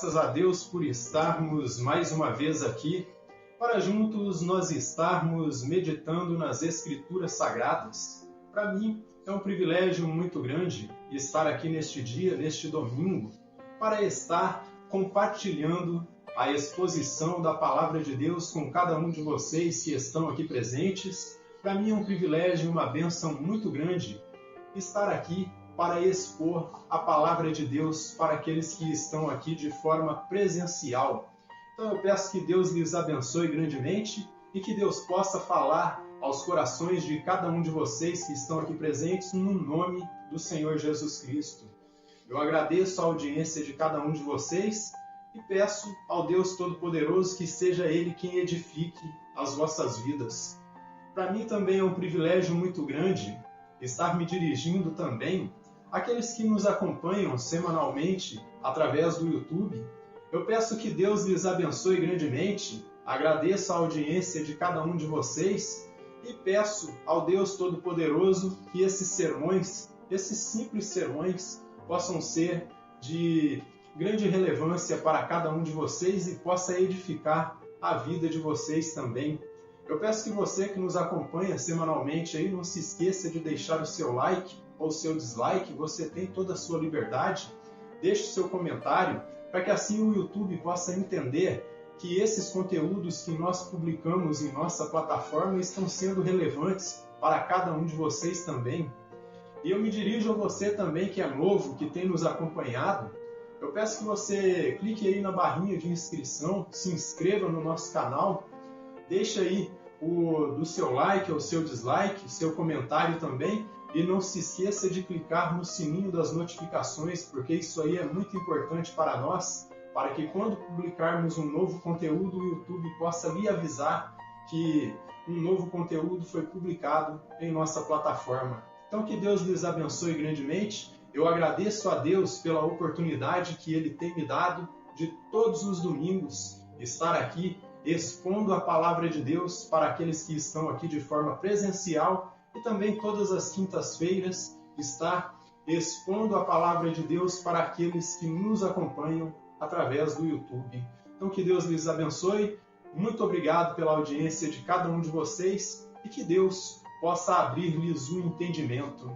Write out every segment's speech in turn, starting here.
Graças a Deus por estarmos mais uma vez aqui para juntos nós estarmos meditando nas Escrituras Sagradas. Para mim é um privilégio muito grande estar aqui neste dia, neste domingo, para estar compartilhando a exposição da Palavra de Deus com cada um de vocês que estão aqui presentes. Para mim é um privilégio e uma bênção muito grande estar aqui para expor a Palavra de Deus para aqueles que estão aqui de forma presencial. Então eu peço que Deus lhes abençoe grandemente e que Deus possa falar aos corações de cada um de vocês que estão aqui presentes no nome do Senhor Jesus Cristo. Eu agradeço a audiência de cada um de vocês e peço ao Deus Todo-Poderoso que seja Ele quem edifique as vossas vidas. Para mim também é um privilégio muito grande estar me dirigindo também àqueles que nos acompanham semanalmente através do YouTube. Eu peço que Deus lhes abençoe grandemente, agradeço a audiência de cada um de vocês e peço ao Deus Todo-Poderoso que esses sermões, esses simples sermões, possam ser de grande relevância para cada um de vocês e possa edificar a vida de vocês também. Eu peço que você que nos acompanha semanalmente aí não se esqueça de deixar o seu like ou o seu dislike, você tem toda a sua liberdade. Deixe o seu comentário para que assim o YouTube possa entender que esses conteúdos que nós publicamos em nossa plataforma estão sendo relevantes para cada um de vocês também. E eu me dirijo a você também que é novo, que tem nos acompanhado. Eu peço que você clique aí na barrinha de inscrição, se inscreva no nosso canal, deixe aí do seu like ou seu dislike, seu comentário também, e não se esqueça de clicar no sininho das notificações, porque isso aí é muito importante para nós, para que quando publicarmos um novo conteúdo, o YouTube possa lhe avisar que um novo conteúdo foi publicado em nossa plataforma. Então que Deus lhes abençoe grandemente. Eu agradeço a Deus pela oportunidade que Ele tem me dado de todos os domingos estar aqui expondo a Palavra de Deus para aqueles que estão aqui de forma presencial e também todas as quintas-feiras estar expondo a Palavra de Deus para aqueles que nos acompanham através do YouTube. Então que Deus lhes abençoe. Muito obrigado pela audiência de cada um de vocês e que Deus possa abrir-lhes o entendimento.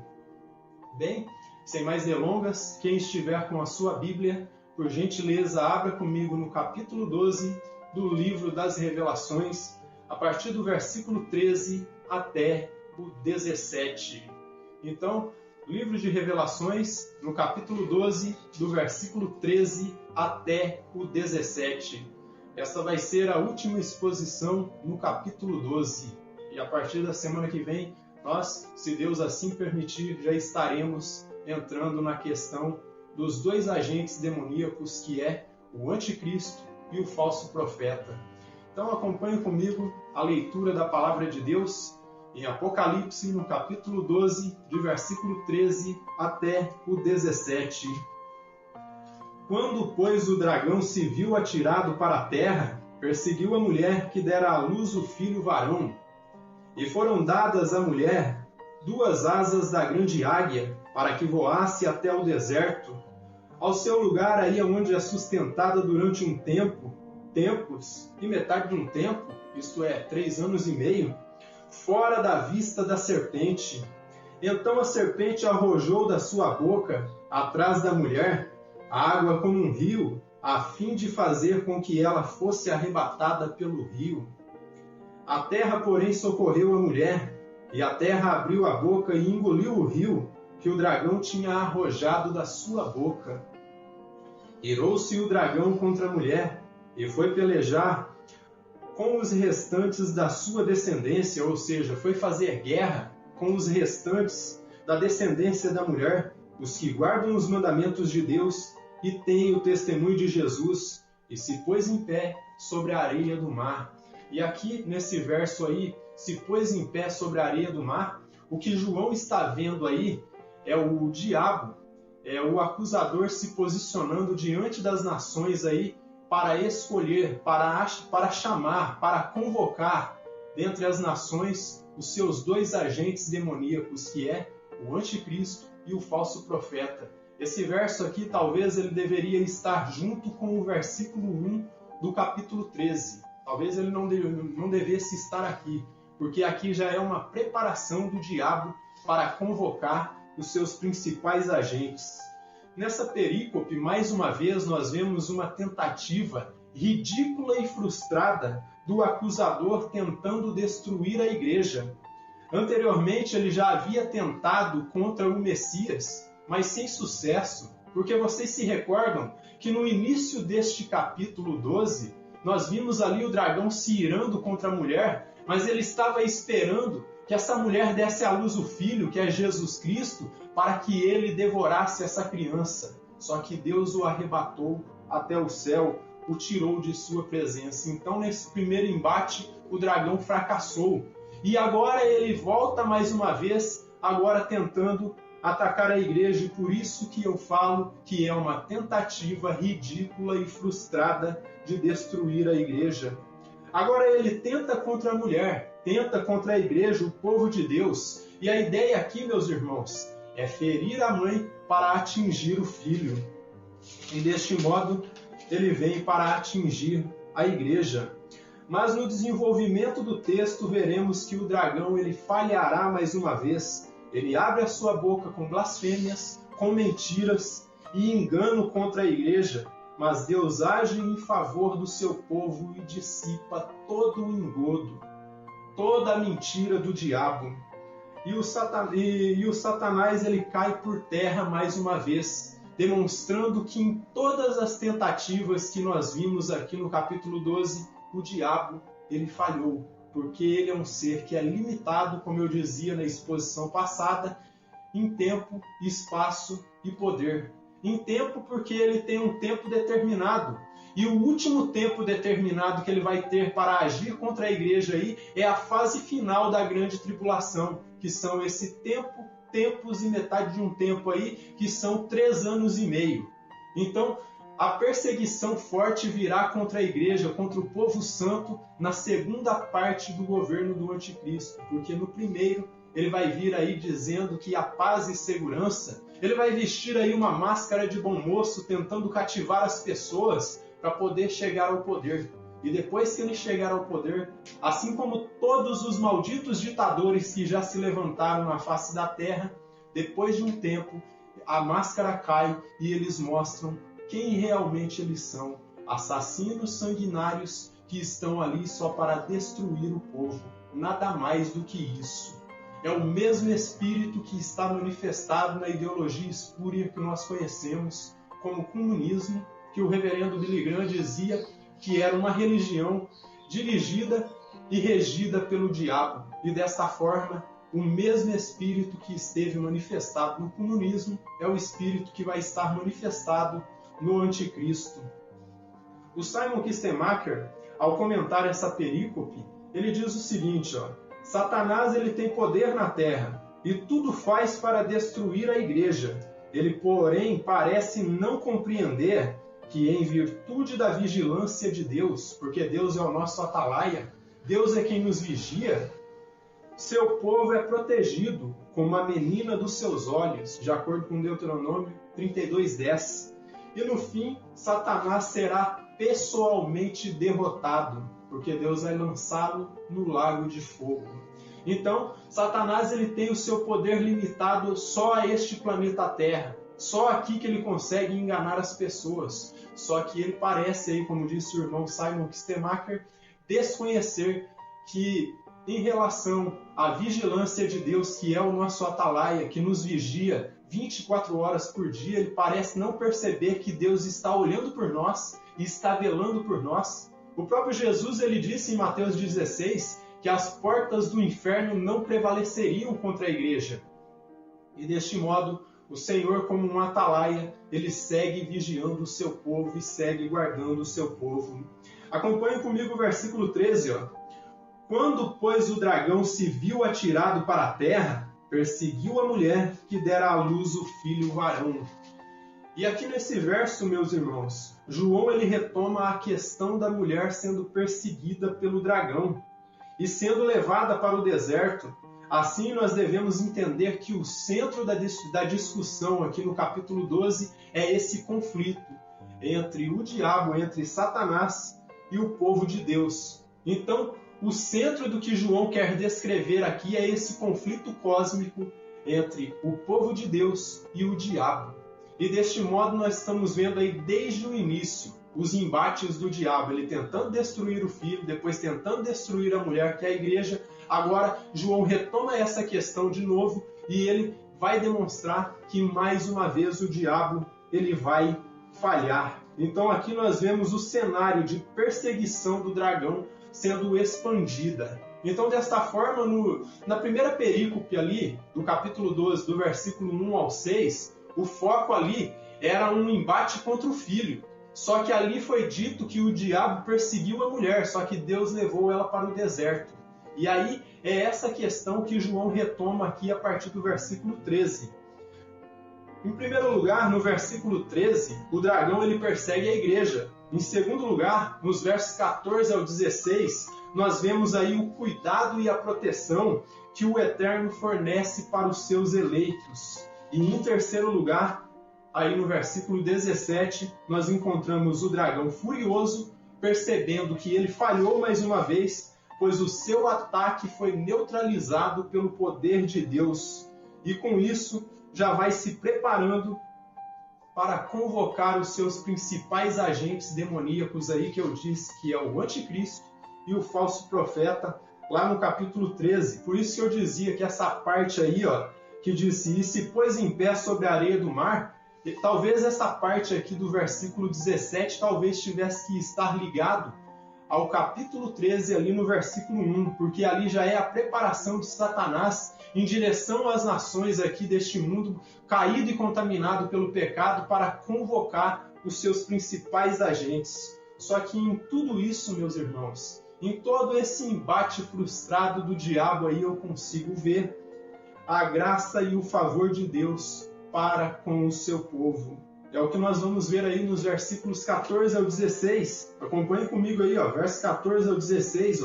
Bem, sem mais delongas, quem estiver com a sua Bíblia, por gentileza, abra comigo no capítulo 12 do livro das Revelações, a partir do versículo 13 até o 17. Então, livro de Revelações, no capítulo 12, do versículo 13 até o 17. Esta vai ser a última exposição no capítulo 12. E a partir da semana que vem, nós, se Deus assim permitir, já estaremos entrando na questão dos dois agentes demoníacos, que é o anticristo e o falso profeta. Então acompanhe comigo a leitura da Palavra de Deus em Apocalipse, no capítulo 12, de versículo 13 até o 17. Quando, pois, o dragão se viu atirado para a terra, perseguiu a mulher que dera à luz o filho varão. E foram dadas à mulher 2 asas da grande águia, para que voasse até o deserto, ao seu lugar aí onde é sustentada durante um tempo, tempos e metade de um tempo, isto é, 3 anos e meio, fora da vista da serpente. Então a serpente arrojou da sua boca, atrás da mulher, água como um rio, a fim de fazer com que ela fosse arrebatada pelo rio. A terra, porém, socorreu a mulher, e a terra abriu a boca e engoliu o rio que o dragão tinha arrojado da sua boca. Irou-se o dragão contra a mulher, e foi pelejar com os restantes da sua descendência, ou seja, foi fazer guerra com os restantes da descendência da mulher, os que guardam os mandamentos de Deus e têm o testemunho de Jesus, e se pôs em pé sobre a areia do mar. E aqui, nesse verso aí, se pôs em pé sobre a areia do mar, o que João está vendo aí é o diabo, é o acusador se posicionando diante das nações aí para escolher, para chamar, para convocar dentre as nações os seus 2 agentes demoníacos, que é o anticristo e o falso profeta. Esse verso aqui, talvez ele deveria estar junto com o versículo 1 do capítulo 13. Talvez ele não devesse estar aqui, porque aqui já é uma preparação do diabo para convocar os seus principais agentes. Nessa perícope, mais uma vez, nós vemos uma tentativa ridícula e frustrada do acusador tentando destruir a igreja. Anteriormente, ele já havia tentado contra o Messias, mas sem sucesso, porque vocês se recordam que no início deste capítulo 12, nós vimos ali o dragão se irando contra a mulher, mas ele estava esperando que essa mulher desse à luz o filho, que é Jesus Cristo, para que ele devorasse essa criança. Só que Deus o arrebatou até o céu, o tirou de sua presença. Então, nesse primeiro embate, o dragão fracassou. E agora ele volta mais uma vez, agora tentando atacar a igreja, e por isso que eu falo que é uma tentativa ridícula e frustrada de destruir a igreja. Agora ele tenta contra a mulher, tenta contra a igreja, o povo de Deus. E a ideia aqui, meus irmãos, é ferir a mãe para atingir o filho. E deste modo, ele vem para atingir a igreja. Mas no desenvolvimento do texto, veremos que o dragão ele falhará mais uma vez. Ele abre a sua boca com blasfêmias, com mentiras e engano contra a igreja, mas Deus age em favor do seu povo e dissipa todo o engodo, toda a mentira do diabo. E o Satanás ele cai por terra mais uma vez, demonstrando que em todas as tentativas que nós vimos aqui no capítulo 12, o diabo ele falhou. Porque ele é um ser que é limitado, como eu dizia na exposição passada, em tempo, espaço e poder. Em tempo, porque ele tem um tempo determinado. E o último tempo determinado que ele vai ter para agir contra a igreja aí é a fase final da grande tribulação, que são esse tempos e metade de um tempo aí, que são 3 anos e meio. Então, a perseguição forte virá contra a igreja, contra o povo santo, na segunda parte do governo do anticristo. Porque no primeiro, ele vai vir aí dizendo que a paz e segurança, ele vai vestir aí uma máscara de bom moço, tentando cativar as pessoas para poder chegar ao poder. E depois que ele chegar ao poder, assim como todos os malditos ditadores que já se levantaram na face da terra, depois de um tempo, a máscara cai e eles mostram quem realmente eles são, assassinos sanguinários que estão ali só para destruir o povo, nada mais do que isso. É o mesmo espírito que está manifestado na ideologia espúria que nós conhecemos como comunismo, que o reverendo Billy Graham dizia que era uma religião dirigida e regida pelo diabo. E desta forma, o mesmo espírito que esteve manifestado no comunismo é o espírito que vai estar manifestado no anticristo. O Simon Kistemaker, ao comentar essa perícope, ele diz o seguinte, Satanás ele tem poder na terra e tudo faz para destruir a igreja. Ele, porém, parece não compreender que em virtude da vigilância de Deus, porque Deus é o nosso atalaia, Deus é quem nos vigia, seu povo é protegido como a menina dos seus olhos, de acordo com Deuteronômio 32:10. E no fim, Satanás será pessoalmente derrotado, porque Deus vai lançá-lo no lago de fogo. Então, Satanás ele tem o seu poder limitado só a este planeta Terra. Só aqui que ele consegue enganar as pessoas. Só que ele parece, aí, como disse o irmão Simon Kistemaker, desconhecer que, em relação à vigilância de Deus, que é o nosso atalaia, que nos vigia 24 horas por dia, ele parece não perceber que Deus está olhando por nós e está velando por nós. O próprio Jesus ele disse em Mateus 16 que as portas do inferno não prevaleceriam contra a igreja. E deste modo, o Senhor, como um atalaia, ele segue vigiando o seu povo e segue guardando o seu povo. Acompanhe comigo o versículo 13. Quando, pois, o dragão se viu atirado para a terra, perseguiu a mulher que dera à luz o filho varão. E aqui nesse verso, meus irmãos, João ele retoma a questão da mulher sendo perseguida pelo dragão e sendo levada para o deserto, Assim, nós devemos entender que o centro da discussão aqui no capítulo 12 é esse conflito entre o diabo, entre Satanás e o povo de Deus. Então, o centro do que João quer descrever aqui é esse conflito cósmico entre o povo de Deus e o diabo. E deste modo nós estamos vendo aí desde o início os embates do diabo, ele tentando destruir o filho, depois tentando destruir a mulher, que é a igreja. Agora João retoma essa questão de novo e ele vai demonstrar que mais uma vez o diabo ele vai falhar. Então aqui nós vemos o cenário de perseguição do dragão sendo expandida. Então, desta forma, na primeira perícope ali, do capítulo 12, do versículo 1 ao 6, o foco ali era um embate contra o filho. Só que ali foi dito que o diabo perseguiu a mulher, só que Deus levou ela para o deserto. E aí é essa questão que João retoma aqui a partir do versículo 13. Em primeiro lugar, no versículo 13, o dragão ele persegue a igreja. Em segundo lugar, nos versos 14 ao 16, nós vemos aí o cuidado e a proteção que o Eterno fornece para os seus eleitos. E em terceiro lugar, aí no versículo 17, nós encontramos o dragão furioso, percebendo que ele falhou mais uma vez, pois o seu ataque foi neutralizado pelo poder de Deus. E com isso, já vai se preparando para convocar os seus principais agentes demoníacos aí, que eu disse que é o anticristo e o falso profeta, lá no capítulo 13. Por isso que eu dizia que essa parte aí, que disse, e se pôs em pé sobre a areia do mar, talvez essa parte aqui do versículo 17, talvez tivesse que estar ligado ao capítulo 13, ali no versículo 1, porque ali já é a preparação de Satanás em direção às nações aqui deste mundo caído e contaminado pelo pecado para convocar os seus principais agentes. Só que em tudo isso, meus irmãos, em todo esse embate frustrado do diabo aí, eu consigo ver a graça e o favor de Deus para com o seu povo. É o que nós vamos ver aí nos versículos 14 ao 16. Acompanhe comigo aí, versos 14 ao 16.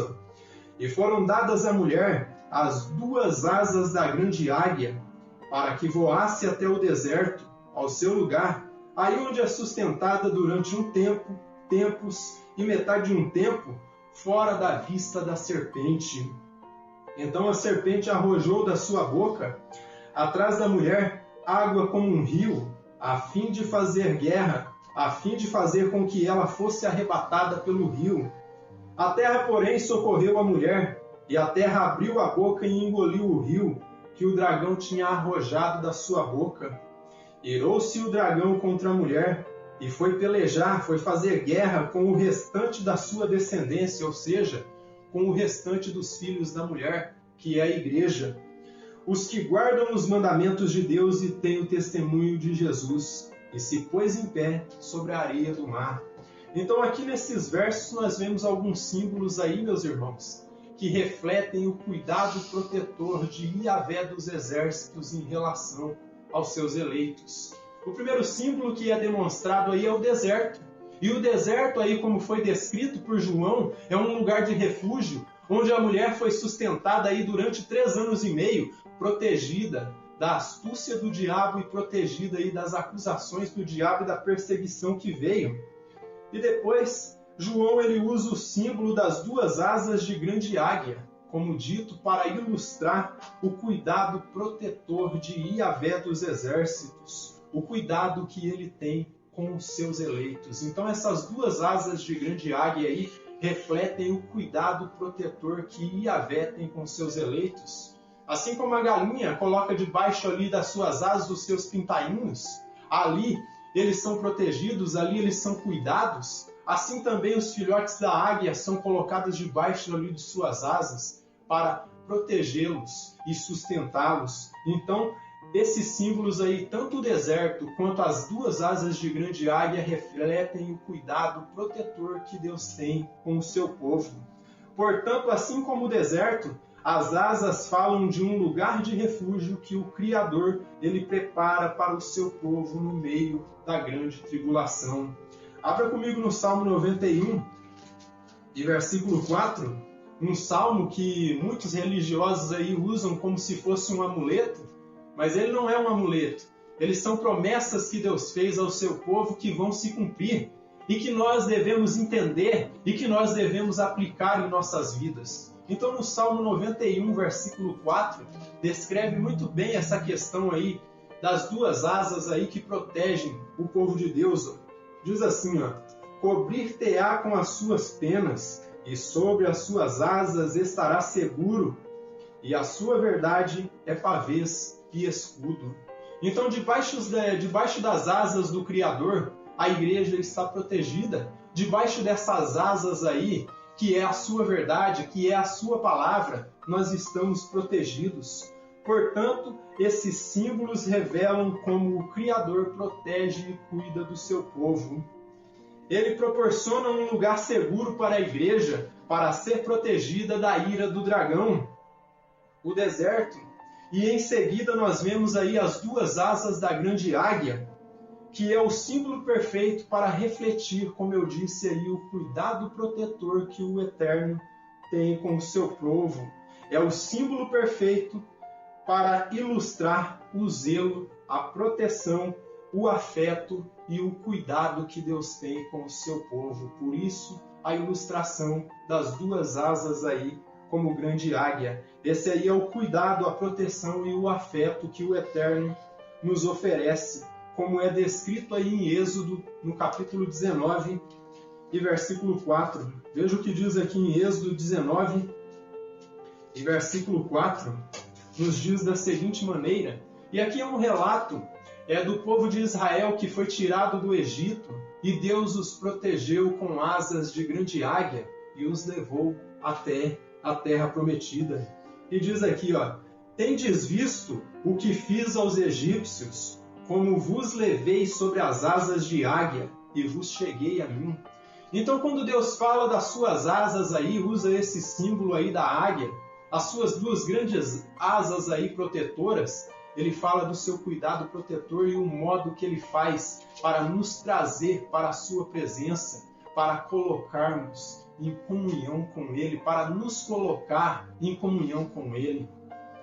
E foram dadas à mulher as duas asas da grande águia, para que voasse até o deserto, ao seu lugar, aí onde é sustentada durante um tempo, tempos e metade de um tempo, fora da vista da serpente. Então a serpente arrojou da sua boca, atrás da mulher, água como um rio, a fim de fazer guerra, a fim de fazer com que ela fosse arrebatada pelo rio. A terra, porém, socorreu a mulher, e a terra abriu a boca e engoliu o rio, que o dragão tinha arrojado da sua boca. Irou-se o dragão contra a mulher, e foi pelejar, foi fazer guerra com o restante da sua descendência, ou seja, com o restante dos filhos da mulher, que é a igreja, os que guardam os mandamentos de Deus e têm o testemunho de Jesus, e se pôs em pé sobre a areia do mar. Então aqui nesses versos nós vemos alguns símbolos aí, meus irmãos, que refletem o cuidado protetor de Yahvé dos exércitos em relação aos seus eleitos. O primeiro símbolo que é demonstrado aí é o deserto. E o deserto aí, como foi descrito por João, é um lugar de refúgio, onde a mulher foi sustentada aí durante 3 anos e meio, protegida da astúcia do diabo e protegida aí das acusações do diabo e da perseguição que veio. E depois, João ele usa o símbolo das duas asas de grande águia, como dito, para ilustrar o cuidado protetor de Yahvé dos exércitos, o cuidado que ele tem com os seus eleitos. Então essas duas asas de grande águia aí refletem o cuidado protetor que Yahvé tem com seus eleitos. Assim como a galinha coloca debaixo ali das suas asas os seus pintainhos, ali eles são protegidos, ali eles são cuidados, assim também os filhotes da águia são colocados debaixo ali de suas asas para protegê-los e sustentá-los. Então, esses símbolos aí, tanto o deserto quanto as duas asas de grande águia, refletem o cuidado protetor que Deus tem com o seu povo. Portanto, assim como o deserto, as asas falam de um lugar de refúgio que o Criador ele prepara para o seu povo no meio da grande tribulação. Abra comigo no Salmo 91, e versículo 4. um salmo que muitos religiosos aí usam como se fosse um amuleto, mas ele não é um amuleto. Eles são promessas que Deus fez ao seu povo que vão se cumprir e que nós devemos entender e que nós devemos aplicar em nossas vidas. Então, no Salmo 91, versículo 4, descreve muito bem essa questão aí das duas asas aí que protegem o povo de Deus. Diz assim, cobrir-te-á com as suas penas, e sobre as suas asas estará seguro, e a sua verdade é pavês e escudo. Então, debaixo das asas do Criador, a igreja está protegida. Debaixo dessas asas aí, que é a sua verdade, que é a sua palavra, nós estamos protegidos. Portanto, esses símbolos revelam como o Criador protege e cuida do seu povo. Ele proporciona um lugar seguro para a igreja, para ser protegida da ira do dragão, o deserto. E em seguida nós vemos aí as duas asas da grande águia, que é o símbolo perfeito para refletir, como eu disse aí, o cuidado protetor que o Eterno tem com o seu povo. É o símbolo perfeito para ilustrar o zelo, a proteção, o afeto e o cuidado que Deus tem com o seu povo. Por isso, a ilustração das duas asas aí, como grande águia. Esse aí é o cuidado, a proteção e o afeto que o Eterno nos oferece, como é descrito aí em Êxodo, no capítulo 19 e versículo 4. Veja o que diz aqui em Êxodo 19 e versículo 4. Nos diz da seguinte maneira, e aqui é um relato do povo de Israel que foi tirado do Egito, e Deus os protegeu com asas de grande águia e os levou até a terra prometida. E diz aqui, tendes visto o que fiz aos egípcios, como vos levei sobre as asas de águia e vos cheguei a mim. Então, quando Deus fala das suas asas aí, usa esse símbolo aí da águia, as suas duas grandes asas aí protetoras, ele fala do seu cuidado protetor e o modo que ele faz para nos trazer para a sua presença, para colocarmos em comunhão com ele, para nos colocar em comunhão com ele.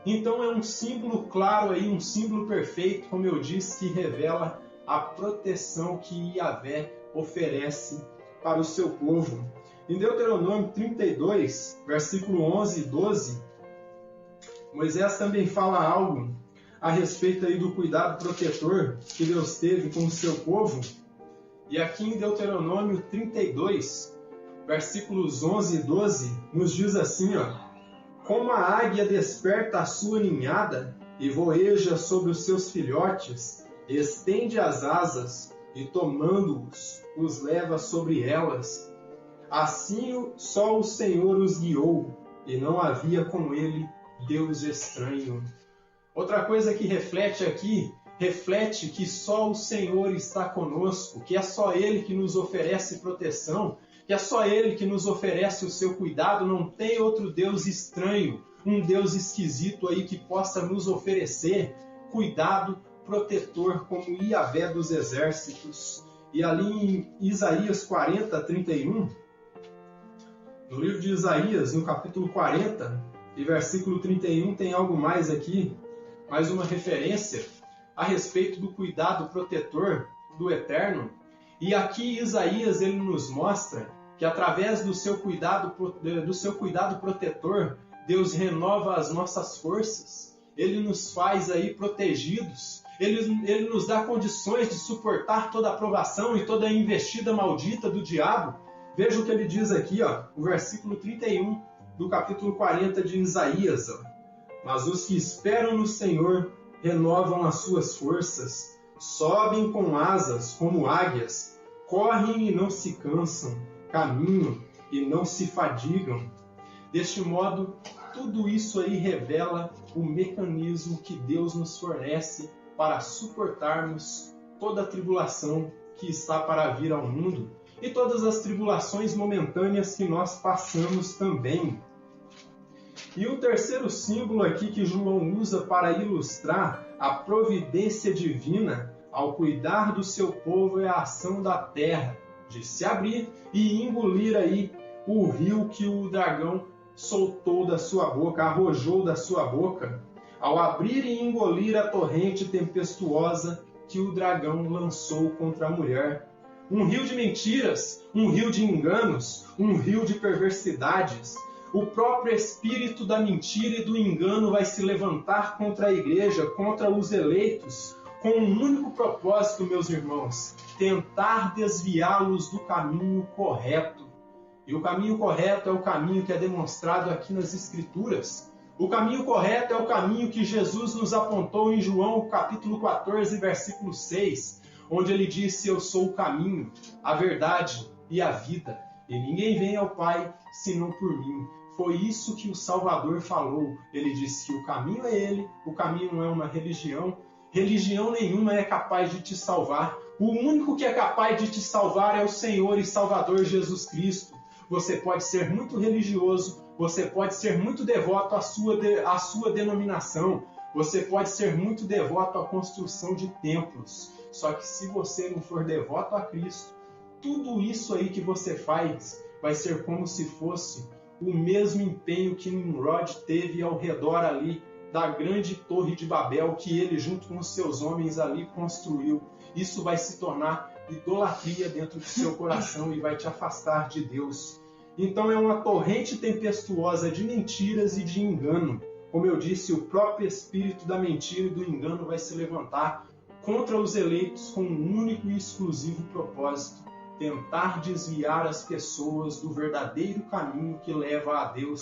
Então é um símbolo claro aí, um símbolo perfeito, como eu disse, que revela a proteção que Yahvé oferece para o seu povo. Em Deuteronômio 32, versículo 11 e 12, Moisés também fala algo a respeito aí do cuidado protetor que Deus teve com o seu povo. E aqui em Deuteronômio 32, versículos 11 e 12, nos diz assim, como a águia desperta a sua ninhada e voeja sobre os seus filhotes, estende as asas e tomando-os, os leva sobre elas. Assim só o Senhor os guiou, e não havia com ele Deus estranho. Outra coisa que reflete aqui, reflete que só o Senhor está conosco, que é só Ele que nos oferece proteção, que é só Ele que nos oferece o seu cuidado, não tem outro Deus estranho, um Deus esquisito aí que possa nos oferecer cuidado protetor como Yahvé dos exércitos. E ali em Isaías 40, 31, no livro de Isaías, no capítulo 40 e versículo 31, tem algo mais aqui, mais uma referência a respeito do cuidado protetor do Eterno. E aqui Isaías ele nos mostra que através do seu cuidado protetor, Deus renova as nossas forças. Ele nos faz aí protegidos. Ele nos dá condições de suportar toda a provação e toda a investida maldita do diabo. Veja o que ele diz aqui, o versículo 31 do capítulo 40 de Isaías. Mas os que esperam no Senhor renovam as suas forças, sobem com asas como águias, correm e não se cansam, caminham e não se fadigam. Deste modo, tudo isso aí revela o mecanismo que Deus nos fornece para suportarmos toda a tribulação que está para vir ao mundo e todas as tribulações momentâneas que nós passamos também. E o terceiro símbolo aqui que João usa para ilustrar a providência divina ao cuidar do seu povo é a ação da terra de se abrir e engolir aí o rio que o dragão soltou da sua boca, arrojou da sua boca, ao abrir e engolir a torrente tempestuosa que o dragão lançou contra a mulher. Um rio de mentiras, um rio de enganos, um rio de perversidades. O próprio espírito da mentira e do engano vai se levantar contra a igreja, contra os eleitos, com um único propósito, meus irmãos: tentar desviá-los do caminho correto. E o caminho correto é o caminho que é demonstrado aqui nas Escrituras. O caminho correto é o caminho que Jesus nos apontou em João, capítulo 14, versículo 6, onde ele disse: eu sou o caminho, a verdade e a vida, e ninguém vem ao Pai senão por mim. Foi isso que o Salvador falou. Ele disse que o caminho é ele, o caminho não é uma religião. Religião nenhuma é capaz de te salvar. O único que é capaz de te salvar é o Senhor e Salvador Jesus Cristo. Você pode ser muito religioso, você pode ser muito devoto à sua denominação, você pode ser muito devoto à construção de templos. Só que se você não for devoto a Cristo, tudo isso aí que você faz vai ser como se fosse o mesmo empenho que Nimrod teve ao redor ali da grande torre de Babel, que ele junto com os seus homens ali construiu. Isso vai se tornar idolatria dentro do seu coração e vai te afastar de Deus. Então é uma torrente tempestuosa de mentiras e de engano. Como eu disse, o próprio espírito da mentira e do engano vai se levantar contra os eleitos com um único e exclusivo propósito: tentar desviar as pessoas do verdadeiro caminho que leva a Deus,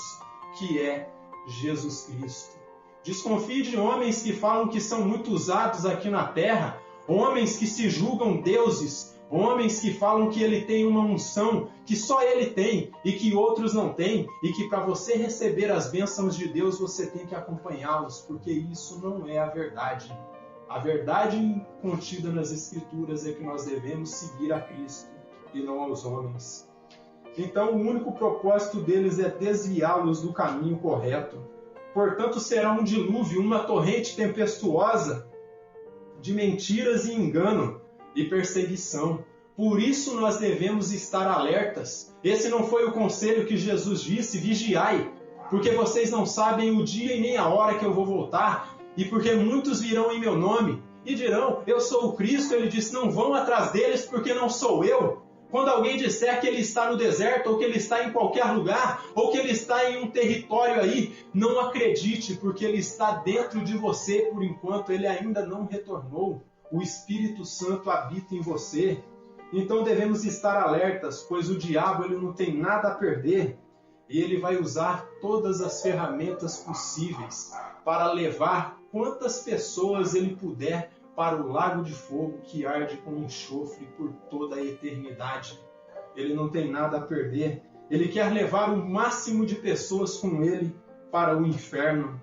que é Jesus Cristo. Desconfie de homens que falam que são muito usados aqui na terra, homens que se julgam deuses, homens que falam que ele tem uma unção que só ele tem e que outros não têm, e que para você receber as bênçãos de Deus você tem que acompanhá-los, porque isso não é a verdade. A verdade contida nas Escrituras é que nós devemos seguir a Cristo e não aos homens. Então o único propósito deles é desviá-los do caminho correto. Portanto, será um dilúvio, uma torrente tempestuosa de mentiras e engano e perseguição. Por isso nós devemos estar alertas. Esse não foi o conselho que Jesus disse: vigiai, porque vocês não sabem o dia e nem a hora que eu vou voltar, e porque muitos virão em meu nome e dirão: eu sou o Cristo. Ele disse: não vão atrás deles, porque não sou eu. Quando alguém disser que ele está no deserto, ou que ele está em qualquer lugar, ou que ele está em um território aí, não acredite, porque ele está dentro de você por enquanto, ele ainda não retornou. O Espírito Santo habita em você. Então devemos estar alertas, pois o diabo ele não tem nada a perder. E ele vai usar todas as ferramentas possíveis para levar quantas pessoas ele puder para o lago de fogo que arde com enxofre por toda a eternidade. Ele não tem nada a perder. Ele quer levar o máximo de pessoas com ele para o inferno.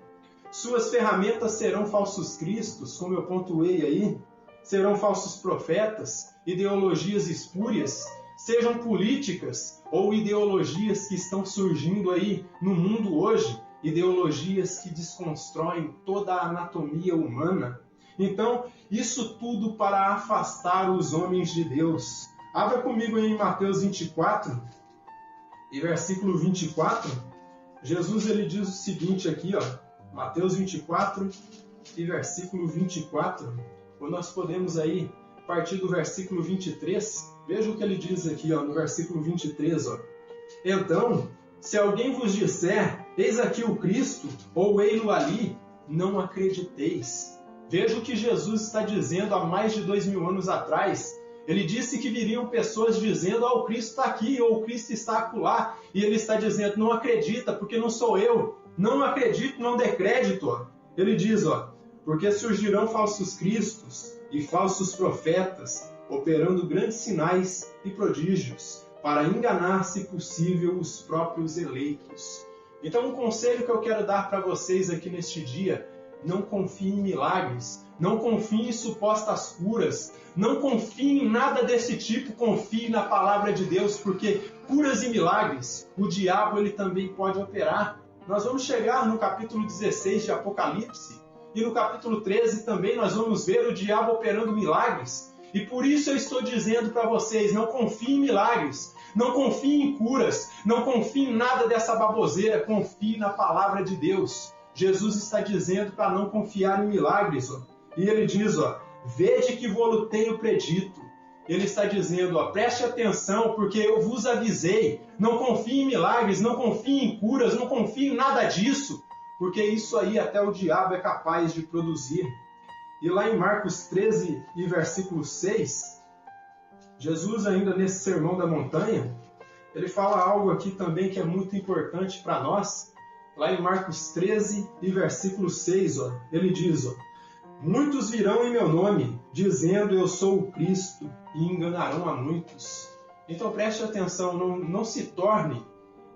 Suas ferramentas serão falsos cristos, como eu pontuei aí, serão falsos profetas, ideologias espúrias, sejam políticas ou ideologias que estão surgindo aí no mundo hoje, ideologias que desconstroem toda a anatomia humana. Então, isso tudo para afastar os homens de Deus. Abra comigo em Mateus 24, e versículo 24. Jesus ele diz o seguinte aqui, Mateus 24 e versículo 24. Ou nós podemos aí partir do versículo 23. Veja o que ele diz aqui, no versículo 23. Então, se alguém vos disser: eis aqui o Cristo, ou ei-lo ali, não acrediteis. Veja o que Jesus está dizendo há mais de 2000 anos atrás. Ele disse que viriam pessoas dizendo: o Cristo está aqui, ou o Cristo está acolá. E ele está dizendo: não acredita, porque não sou eu. Não acredito, não dê crédito. Ele diz, porque surgirão falsos cristos e falsos profetas, operando grandes sinais e prodígios, para enganar, se possível, os próprios eleitos. Então, um conselho que eu quero dar para vocês aqui neste dia: não confie em milagres, não confie em supostas curas, não confie em nada desse tipo, confie na palavra de Deus, porque curas e milagres, o diabo ele também pode operar. Nós vamos chegar no capítulo 16 de Apocalipse, e no capítulo 13 também nós vamos ver o diabo operando milagres. E por isso eu estou dizendo para vocês: não confie em milagres, Não confie em curas, não confie em nada dessa baboseira, confie na palavra de Deus. Jesus está dizendo para não confiar em milagres. E ele diz, vede que vou-lo tenho predito. Ele está dizendo, preste atenção, porque eu vos avisei. Não confie em milagres, não confie em curas, não confie em nada disso, porque isso aí até o diabo é capaz de produzir. E lá em Marcos 13 e versículo 6, Jesus ainda nesse sermão da montanha, ele fala algo aqui também que é muito importante para nós. Lá em Marcos 13 e versículo 6, ele diz, muitos virão em meu nome, dizendo eu sou o Cristo, e enganarão a muitos. Então preste atenção, não se torne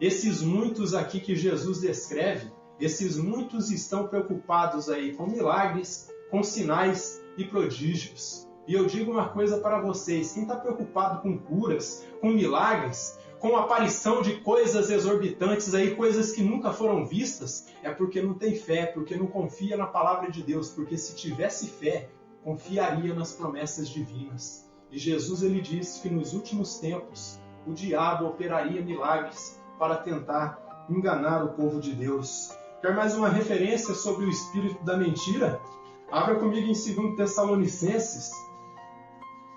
esses muitos aqui que Jesus descreve. Esses muitos estão preocupados aí com milagres, com sinais e prodígios. E eu digo uma coisa para vocês, quem está preocupado com curas, com milagres, com a aparição de coisas exorbitantes aí, coisas que nunca foram vistas, é porque não tem fé, porque não confia na palavra de Deus, porque se tivesse fé, confiaria nas promessas divinas. E Jesus ele disse que nos últimos tempos o diabo operaria milagres para tentar enganar o povo de Deus. Quer mais uma referência sobre o espírito da mentira? Abra comigo em 2 Tessalonicenses,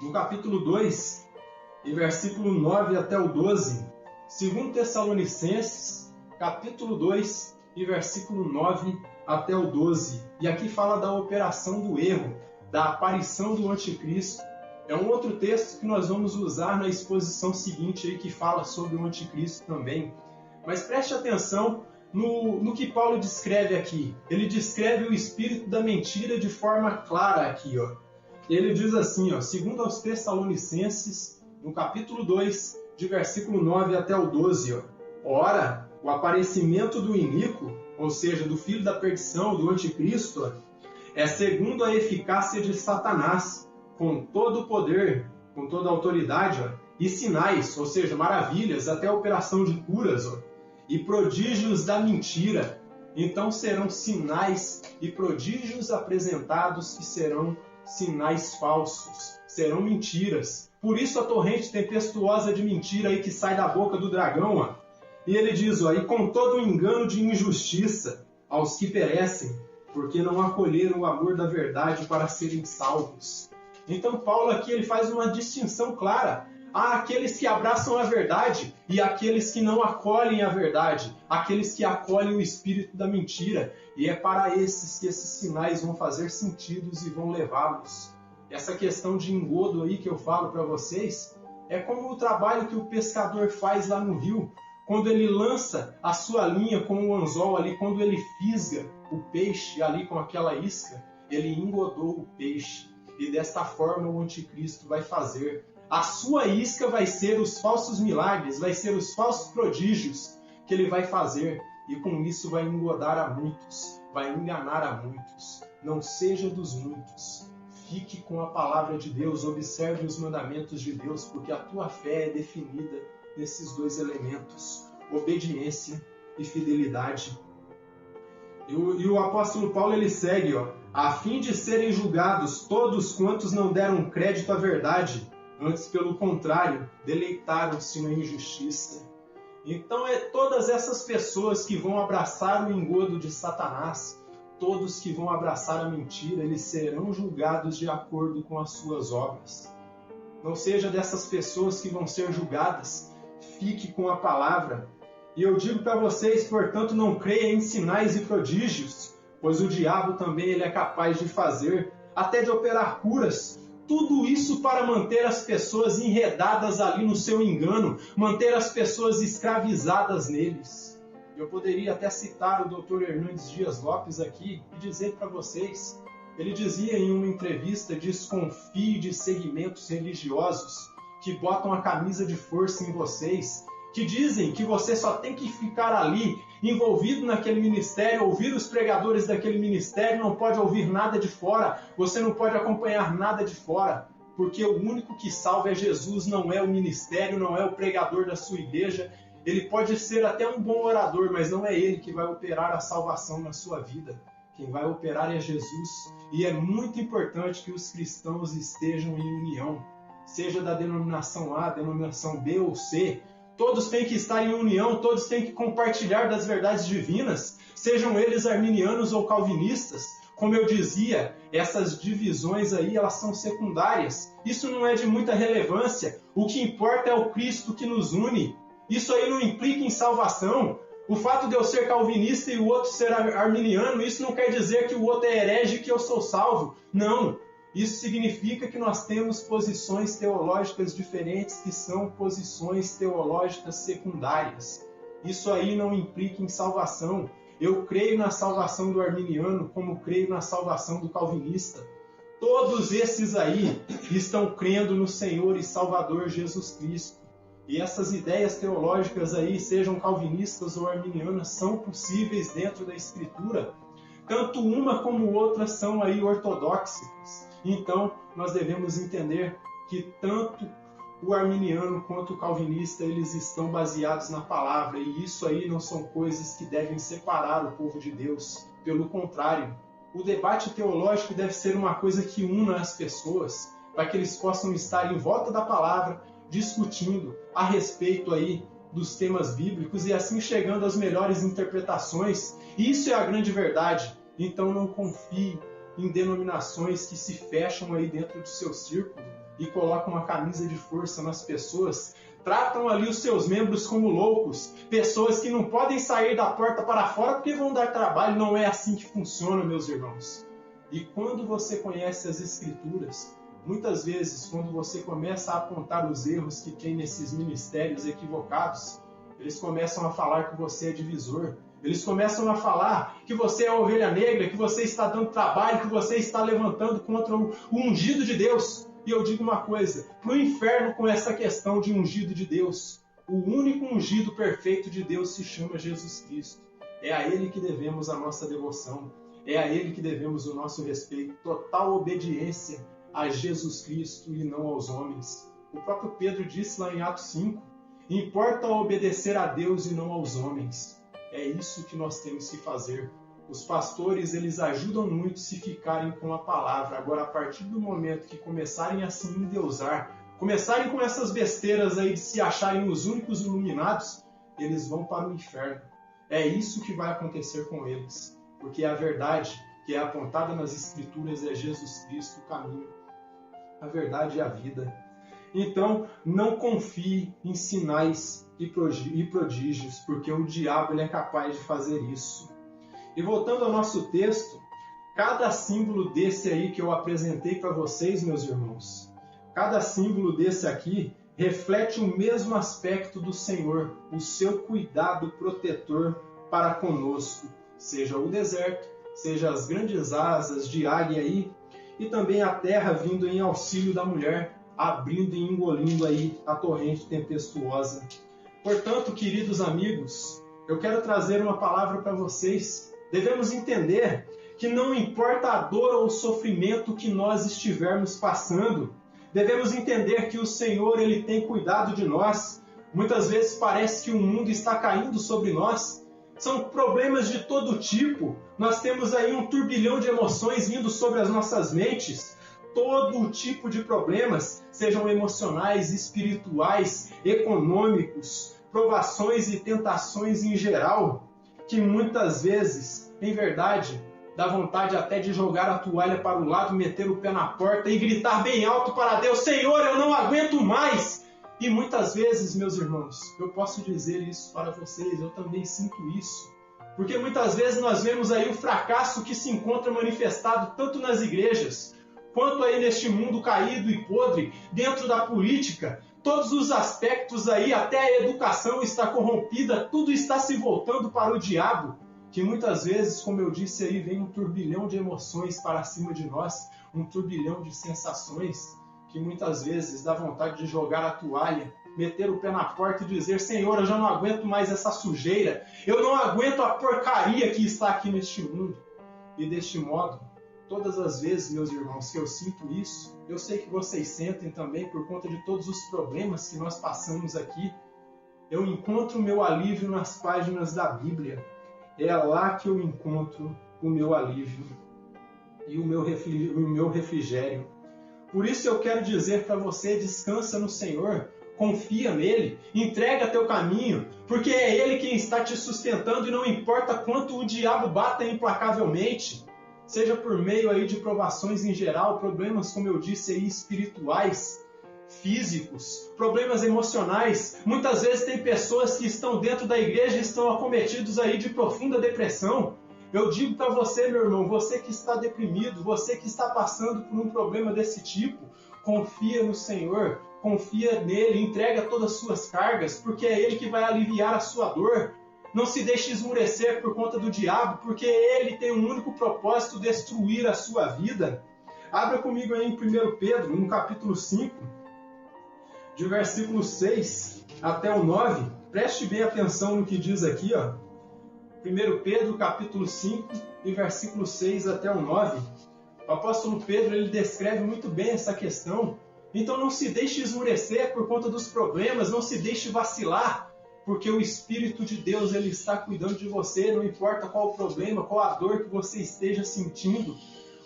no capítulo 2, e versículo 9 até o 12. 2 Tessalonicenses, capítulo 2, e versículo 9 até o 12. E aqui fala da operação do erro, da aparição do anticristo. É um outro texto que nós vamos usar na exposição seguinte, aí, que fala sobre o anticristo também. Mas preste atenção no que Paulo descreve aqui. Ele descreve o espírito da mentira de forma clara aqui. Ele diz assim, segundo aos Tessalonicenses, no capítulo 2, de versículo 9 até o 12. Ora, o aparecimento do iníquo, ou seja, do filho da perdição, do anticristo, é segundo a eficácia de Satanás, com todo o poder, com toda a autoridade, e sinais, ou seja, maravilhas, até a operação de curas, e prodígios da mentira. Então serão sinais e prodígios apresentados que serão sinais falsos, serão mentiras. Por isso a torrente tempestuosa de mentira aí que sai da boca do dragão. E ele diz, e com todo o engano de injustiça aos que perecem, porque não acolheram o amor da verdade para serem salvos. Então Paulo aqui ele faz uma distinção clara. Há aqueles que abraçam a verdade e aqueles que não acolhem a verdade, aqueles que acolhem o espírito da mentira. E é para esses que esses sinais vão fazer sentido e vão levá-los. Essa questão de engodo aí que eu falo para vocês é como o trabalho que o pescador faz lá no rio, quando ele lança a sua linha com o anzol ali, quando ele fisga o peixe ali com aquela isca, ele engodou o peixe. E desta forma o anticristo vai fazer. A sua isca vai ser os falsos milagres, vai ser os falsos prodígios que ele vai fazer. E com isso vai engodar a muitos, vai enganar a muitos. Não seja dos muitos. Fique com a palavra de Deus, observe os mandamentos de Deus, porque a tua fé é definida nesses dois elementos, obediência e fidelidade. E o apóstolo Paulo ele segue, a fim de serem julgados todos quantos não deram crédito à verdade, antes pelo contrário, deleitaram-se na injustiça. Então é todas essas pessoas que vão abraçar o engodo de Satanás, todos que vão abraçar a mentira, eles serão julgados de acordo com as suas obras. Não seja dessas pessoas que vão ser julgadas, fique com a palavra. E eu digo para vocês, portanto, não creia em sinais e prodígios, pois o diabo também ele é capaz de fazer, até de operar curas. Tudo isso para manter as pessoas enredadas ali no seu engano, manter as pessoas escravizadas neles. Eu poderia até citar o Dr. Hernandes Dias Lopes aqui e dizer para vocês, ele dizia em uma entrevista, desconfie de segmentos religiosos que botam a camisa de força em vocês, que dizem que você só tem que ficar ali, envolvido naquele ministério, ouvir os pregadores daquele ministério, não pode ouvir nada de fora, você não pode acompanhar nada de fora, porque o único que salva é Jesus, não é o ministério, não é o pregador da sua igreja. Ele pode ser até um bom orador, mas não é ele que vai operar a salvação na sua vida. Quem vai operar é Jesus. E é muito importante que os cristãos estejam em união, seja da denominação A, denominação B ou C. Todos têm que estar em união, todos têm que compartilhar das verdades divinas, sejam eles arminianos ou calvinistas. Como eu dizia, essas divisões aí, elas são secundárias. Isso não é de muita relevância. O que importa é o Cristo que nos une. Isso aí não implica em salvação. O fato de eu ser calvinista e o outro ser arminiano, isso não quer dizer que o outro é herege e que eu sou salvo. Não. Isso significa que nós temos posições teológicas diferentes, que são posições teológicas secundárias. Isso aí não implica em salvação. Eu creio na salvação do arminiano como creio na salvação do calvinista. Todos esses aí estão crendo no Senhor e Salvador Jesus Cristo. E essas ideias teológicas aí, sejam calvinistas ou arminianas, são possíveis dentro da Escritura. Tanto uma como outra são aí ortodoxas. Então, nós devemos entender que tanto o arminiano quanto o calvinista, eles estão baseados na palavra, e isso aí não são coisas que devem separar o povo de Deus. Pelo contrário, o debate teológico deve ser uma coisa que una as pessoas, para que eles possam estar em volta da palavra, discutindo a respeito aí dos temas bíblicos e assim chegando às melhores interpretações. Isso é a grande verdade. Então não confie em denominações que se fecham aí dentro do seu círculo e colocam uma camisa de força nas pessoas, tratam ali os seus membros como loucos, pessoas que não podem sair da porta para fora porque vão dar trabalho. Não é assim que funciona, meus irmãos. E quando você conhece as Escrituras, muitas vezes, quando você começa a apontar os erros que tem nesses ministérios equivocados, eles começam a falar que você é divisor. Eles começam a falar que você é a ovelha negra, que você está dando trabalho, que você está levantando contra o ungido de Deus. E eu digo uma coisa, para o inferno com essa questão de ungido de Deus. O único ungido perfeito de Deus se chama Jesus Cristo. É a Ele que devemos a nossa devoção. É a Ele que devemos o nosso respeito. Total obediência a Jesus Cristo e não aos homens. O próprio Pedro disse lá em Atos 5, importa obedecer a Deus e não aos homens. É isso que nós temos que fazer. Os pastores, eles ajudam muito se ficarem com a palavra. Agora, a partir do momento que começarem a se endeusar, começarem com essas besteiras aí de se acharem os únicos iluminados, eles vão para o inferno. É isso que vai acontecer com eles. Porque a verdade que é apontada nas Escrituras é Jesus Cristo, o caminho. A verdade é a vida. Então, não confie em sinais e prodígios, porque o diabo ele é capaz de fazer isso. E voltando ao nosso texto, cada símbolo desse aí que eu apresentei para vocês, meus irmãos, cada símbolo desse aqui reflete o mesmo aspecto do Senhor, o seu cuidado protetor para conosco, seja o deserto, seja as grandes asas de águia aí, e também a terra vindo em auxílio da mulher, abrindo e engolindo aí a torrente tempestuosa. Portanto, queridos amigos, eu quero trazer uma palavra para vocês. Devemos entender que não importa a dor ou o sofrimento que nós estivermos passando, devemos entender que o Senhor ele tem cuidado de nós. Muitas vezes parece que o mundo está caindo sobre nós. São problemas de todo tipo. Nós temos aí um turbilhão de emoções vindo sobre as nossas mentes. Todo tipo de problemas, sejam emocionais, espirituais, econômicos, provações e tentações em geral, que muitas vezes, em verdade, dá vontade até de jogar a toalha para o lado, meter o pé na porta e gritar bem alto para Deus: Senhor, eu não aguento mais! E muitas vezes, meus irmãos, eu posso dizer isso para vocês, eu também sinto isso. Porque muitas vezes nós vemos aí o fracasso que se encontra manifestado tanto nas igrejas, quanto aí neste mundo caído e podre, dentro da política, todos os aspectos aí, até a educação está corrompida, tudo está se voltando para o diabo, que muitas vezes, como eu disse aí, vem um turbilhão de emoções para cima de nós, um turbilhão de sensações, que muitas vezes dá vontade de jogar a toalha, meter o pé na porta e dizer: Senhor, eu já não aguento mais essa sujeira, eu não aguento a porcaria que está aqui neste mundo. E deste modo, todas as vezes, meus irmãos, que eu sinto isso, eu sei que vocês sentem também por conta de todos os problemas que nós passamos aqui, eu encontro o meu alívio nas páginas da Bíblia. É lá que eu encontro o meu alívio e o meu refrigério. Por isso eu quero dizer para você: descansa no Senhor, Confia nele, entrega teu caminho, porque é ele quem está te sustentando e não importa quanto o diabo bata implacavelmente, seja por meio aí de provações em geral, problemas, como eu disse aí, espirituais, físicos, problemas emocionais. Muitas vezes tem pessoas que estão dentro da igreja e estão acometidos aí de profunda depressão. Eu digo para você, meu irmão, você que está deprimido, você que está passando por um problema desse tipo, confia no Senhor, confia nele, entrega todas as suas cargas, porque é ele que vai aliviar a sua dor. Não se deixe esmurecer por conta do diabo, porque ele tem um único propósito: destruir a sua vida. Abra comigo aí em 1 Pedro, no capítulo 5, de versículo 6 até o 9. Preste bem atenção no que diz aqui, ó. 1 Pedro, capítulo 5, e versículo 6 até o 9. O apóstolo Pedro, ele descreve muito bem essa questão. Então não se deixe esmurecer por conta dos problemas, não se deixe vacilar, porque o Espírito de Deus, ele está cuidando de você, não importa qual o problema, qual a dor que você esteja sentindo.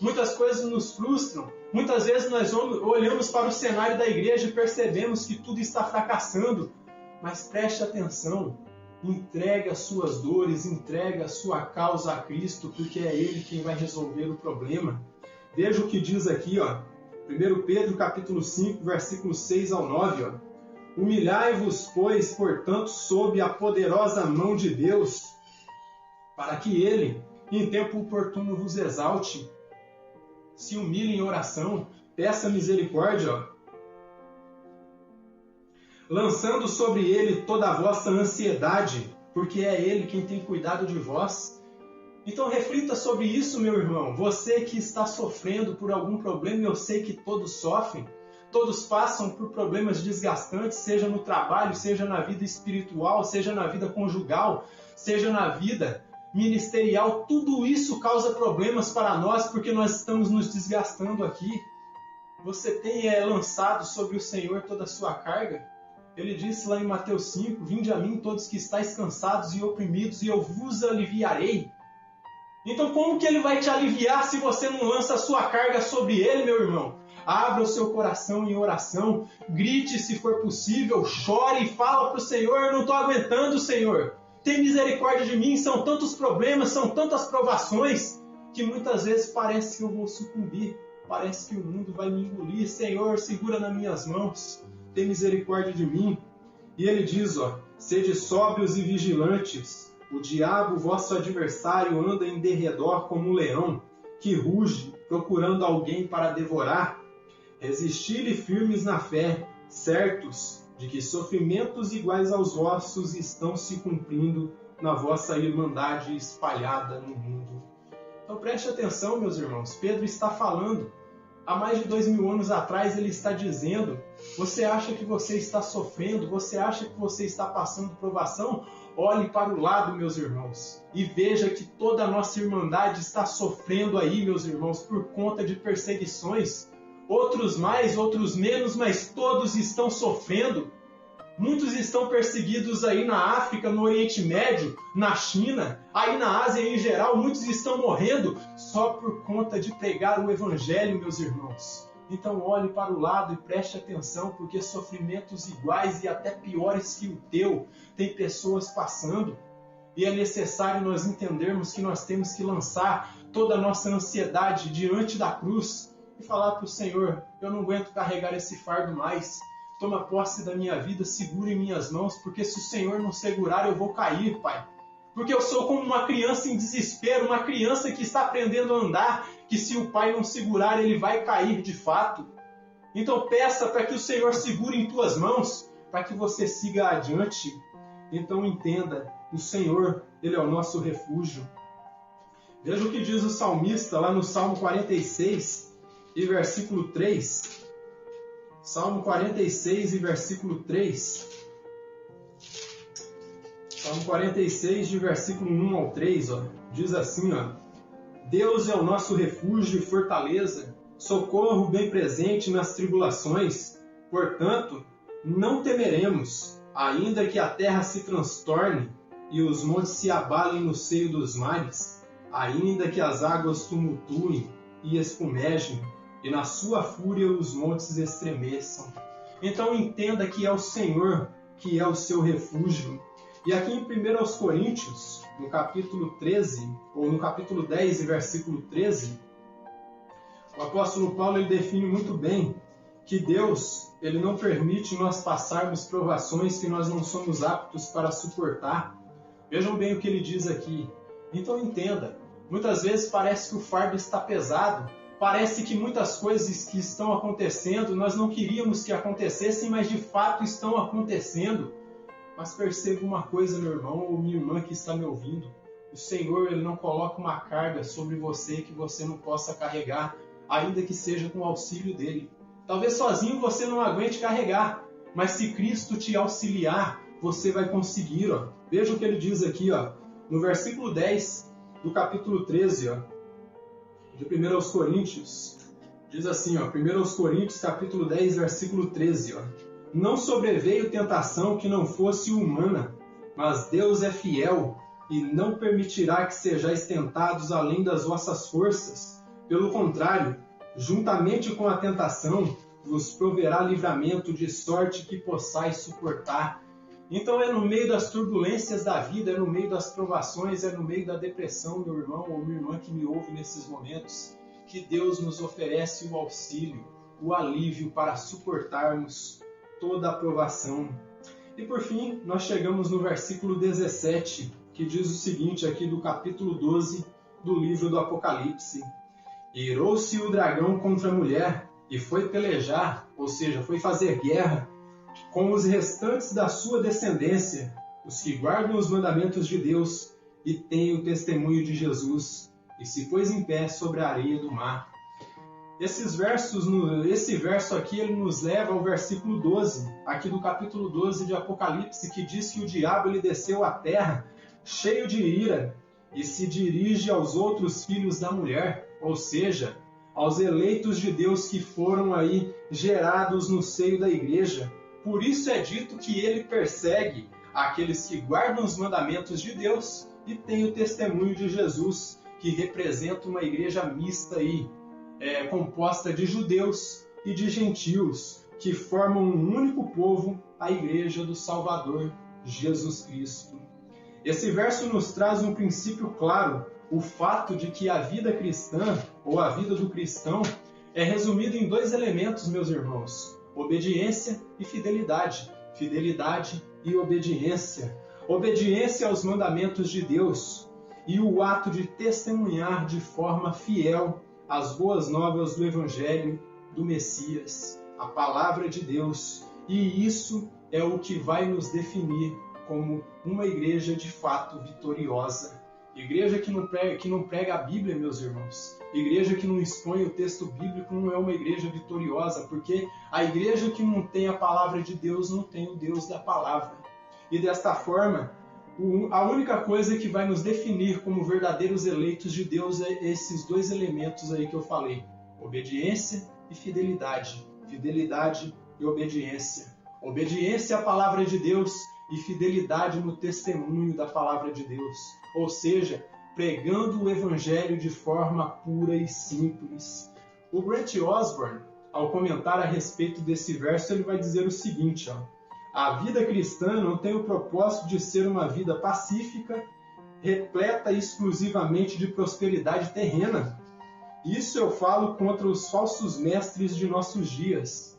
Muitas coisas nos frustram, muitas vezes nós olhamos para o cenário da igreja e percebemos que tudo está fracassando, mas preste atenção, entregue as suas dores, entregue a sua causa a Cristo, porque é Ele quem vai resolver o problema. Veja o que diz aqui, ó, 1 Pedro capítulo 5, versículo 6 ao 9, ó. Humilhai-vos, pois, portanto, sob a poderosa mão de Deus, para que Ele, em tempo oportuno, vos exalte. Se humilhe em oração, peça misericórdia, ó, lançando sobre Ele toda a vossa ansiedade, porque é Ele quem tem cuidado de vós. Então reflita sobre isso, meu irmão. Você que está sofrendo por algum problema, eu sei que todos sofrem, todos passam por problemas desgastantes, seja no trabalho, seja na vida espiritual, seja na vida conjugal, seja na vida ministerial. Tudo isso causa problemas para nós, porque nós estamos nos desgastando aqui. Você tem lançado sobre o Senhor toda a sua carga? Ele disse lá em Mateus 5, vinde a mim todos que estáis cansados e oprimidos, e eu vos aliviarei. Então como que ele vai te aliviar se você não lança a sua carga sobre ele, meu irmão? Abra o seu coração em oração, grite se for possível, chore e fala para o Senhor: eu não estou aguentando, Senhor. Tem misericórdia de mim, são tantos problemas, são tantas provações, que muitas vezes parece que eu vou sucumbir, parece que o mundo vai me engolir. Senhor, segura nas minhas mãos, tem misericórdia de mim. E ele diz, ó, sede sóbrios e vigilantes. O diabo, vosso adversário, anda em derredor como um leão, que ruge, procurando alguém para devorar. Resisti-lhe firmes na fé, certos de que sofrimentos iguais aos vossos estão se cumprindo na vossa irmandade espalhada no mundo. Então preste atenção, meus irmãos. Pedro está falando. Há mais de 2000 anos atrás ele está dizendo: você acha que você está sofrendo? Você acha que você está passando provação? Olhe para o lado, meus irmãos, e veja que toda a nossa irmandade está sofrendo aí, meus irmãos, por conta de perseguições. Outros mais, outros menos, mas todos estão sofrendo. Muitos estão perseguidos aí na África, no Oriente Médio, na China, aí na Ásia em geral. Muitos estão morrendo só por conta de pregar o Evangelho, meus irmãos. Então olhe para o lado e preste atenção, porque sofrimentos iguais e até piores que o teu tem pessoas passando. E é necessário nós entendermos que nós temos que lançar toda a nossa ansiedade diante da cruz e falar para o Senhor: eu não aguento carregar esse fardo mais. Toma posse da minha vida, segura em minhas mãos, porque se o Senhor não segurar, eu vou cair, Pai. Porque eu sou como uma criança em desespero, uma criança que está aprendendo a andar, que se o Pai não segurar, ele vai cair de fato. Então peça para que o Senhor segure em tuas mãos, para que você siga adiante. Então entenda, o Senhor, Ele é o nosso refúgio. Veja o que diz o salmista lá no Salmo 46 e versículo 3. Salmo 46 e versículo 3. Salmo 46, de versículo 1 ao 3, ó, diz assim, ó: Deus é o nosso refúgio e fortaleza, socorro bem presente nas tribulações. Portanto, não temeremos, ainda que a terra se transtorne e os montes se abalem no seio dos mares, ainda que as águas tumultuem e espumejem, e na sua fúria os montes estremeçam. Então entenda que é o Senhor que é o seu refúgio. E aqui em 1 Coríntios, no capítulo 13, ou no capítulo 10 e versículo 13, o apóstolo Paulo ele define muito bem que Deus ele não permite nós passarmos provações que nós não somos aptos para suportar. Vejam bem o que ele diz aqui. Então entenda, muitas vezes parece que o fardo está pesado, parece que muitas coisas que estão acontecendo nós não queríamos que acontecessem, mas de fato estão acontecendo. Mas perceba uma coisa, meu irmão ou minha irmã que está me ouvindo. O Senhor ele não coloca uma carga sobre você que você não possa carregar, ainda que seja com o auxílio dele. Talvez sozinho você não aguente carregar, mas se Cristo te auxiliar, você vai conseguir. Veja o que ele diz aqui, no versículo 10 do capítulo 13, de 1 Coríntios. Diz assim, 1 Coríntios capítulo 10, versículo 13. Não sobreveio tentação que não fosse humana, mas Deus é fiel e não permitirá que sejais tentados além das vossas forças. Pelo contrário, juntamente com a tentação, vos proverá livramento de sorte que possais suportar. Então é no meio das turbulências da vida, é no meio das provações, é no meio da depressão, meu irmão ou minha irmã que me ouve nesses momentos, que Deus nos oferece o auxílio, o alívio para suportarmos toda a provação. E por fim, nós chegamos no versículo 17, que diz o seguinte aqui do capítulo 12 do livro do Apocalipse. Irou-se o dragão contra a mulher e foi pelejar, ou seja, foi fazer guerra com os restantes da sua descendência, os que guardam os mandamentos de Deus e têm o testemunho de Jesus, e se pôs em pé sobre a areia do mar. Esse verso aqui ele nos leva ao versículo 12, aqui do capítulo 12 de Apocalipse, que diz que o diabo ele desceu à terra cheio de ira e se dirige aos outros filhos da mulher, ou seja, aos eleitos de Deus que foram aí gerados no seio da igreja. Por isso é dito que ele persegue aqueles que guardam os mandamentos de Deus e têm o testemunho de Jesus, que representa uma igreja mista aí, composta de judeus e de gentios, que formam um único povo, a igreja do Salvador, Jesus Cristo. Esse verso nos traz um princípio claro, o fato de que a vida cristã, ou a vida do cristão, é resumida em dois elementos, meus irmãos: obediência e fidelidade. Fidelidade e obediência. Obediência aos mandamentos de Deus e o ato de testemunhar de forma fiel as boas novas do Evangelho do Messias, a palavra de Deus. E isso é o que vai nos definir como uma igreja de fato vitoriosa. Igreja que não prega a Bíblia, meus irmãos. Igreja que não expõe o texto bíblico não é uma igreja vitoriosa, porque a igreja que não tem a palavra de Deus não tem o Deus da palavra. E desta forma, a única coisa que vai nos definir como verdadeiros eleitos de Deus é esses dois elementos aí que eu falei: obediência e fidelidade. Fidelidade e obediência. Obediência à palavra de Deus e fidelidade no testemunho da palavra de Deus. Ou seja, pregando o Evangelho de forma pura e simples. O Grant Osborne, ao comentar a respeito desse verso, ele vai dizer o seguinte: a vida cristã não tem o propósito de ser uma vida pacífica, repleta exclusivamente de prosperidade terrena. Isso eu falo contra os falsos mestres de nossos dias.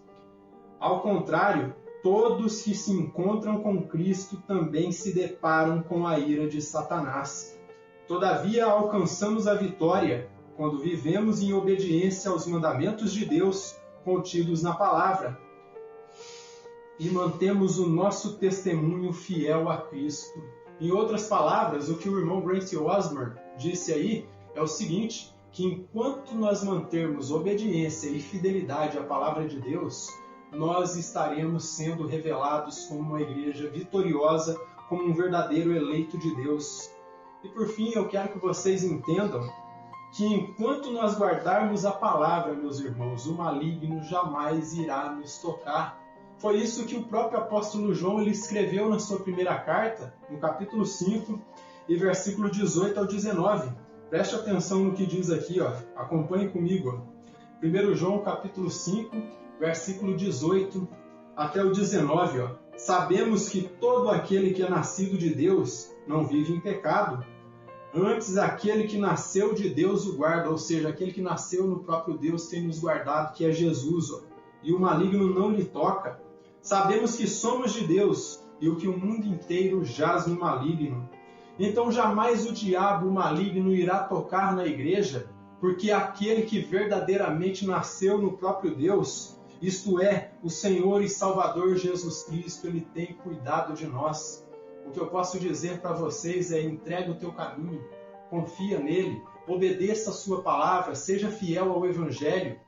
Ao contrário, todos que se encontram com Cristo também se deparam com a ira de Satanás. Todavia, alcançamos a vitória quando vivemos em obediência aos mandamentos de Deus contidos na palavra e mantemos o nosso testemunho fiel a Cristo. Em outras palavras, o que o irmão Grant Osborne disse aí é o seguinte: que enquanto nós mantermos obediência e fidelidade à palavra de Deus, nós estaremos sendo revelados como uma igreja vitoriosa, como um verdadeiro eleito de Deus. E por fim, eu quero que vocês entendam que enquanto nós guardarmos a palavra, meus irmãos, o maligno jamais irá nos tocar. Foi isso que o próprio apóstolo João ele escreveu na sua primeira carta, no capítulo 5, e versículo 18 ao 19. Preste atenção no que diz aqui, acompanhe comigo. 1 João capítulo 5, versículo 18 até o 19, ó. Sabemos que todo aquele que é nascido de Deus não vive em pecado. Antes, aquele que nasceu de Deus o guarda, ou seja, aquele que nasceu no próprio Deus tem nos guardado, que é Jesus, ó, e o maligno não lhe toca. Sabemos que somos de Deus e o que o mundo inteiro jaz no maligno. Então jamais o diabo, o maligno, irá tocar na igreja, porque aquele que verdadeiramente nasceu no próprio Deus, isto é, o Senhor e Salvador Jesus Cristo, Ele tem cuidado de nós. O que eu posso dizer para vocês é: entregue o teu caminho, confia nele, obedeça a sua palavra, seja fiel ao Evangelho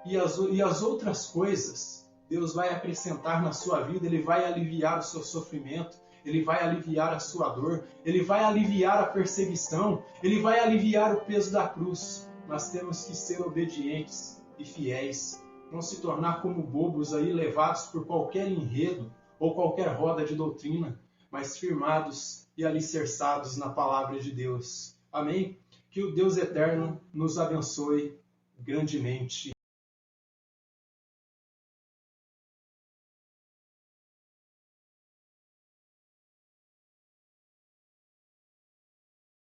e as outras coisas Deus vai acrescentar na sua vida. Ele vai aliviar o seu sofrimento, Ele vai aliviar a sua dor, Ele vai aliviar a perseguição, Ele vai aliviar o peso da cruz. Nós temos que ser obedientes e fiéis, não se tornar como bobos aí levados por qualquer enredo ou qualquer roda de doutrina, mas firmados e alicerçados na palavra de Deus. Amém? Que o Deus eterno nos abençoe grandemente.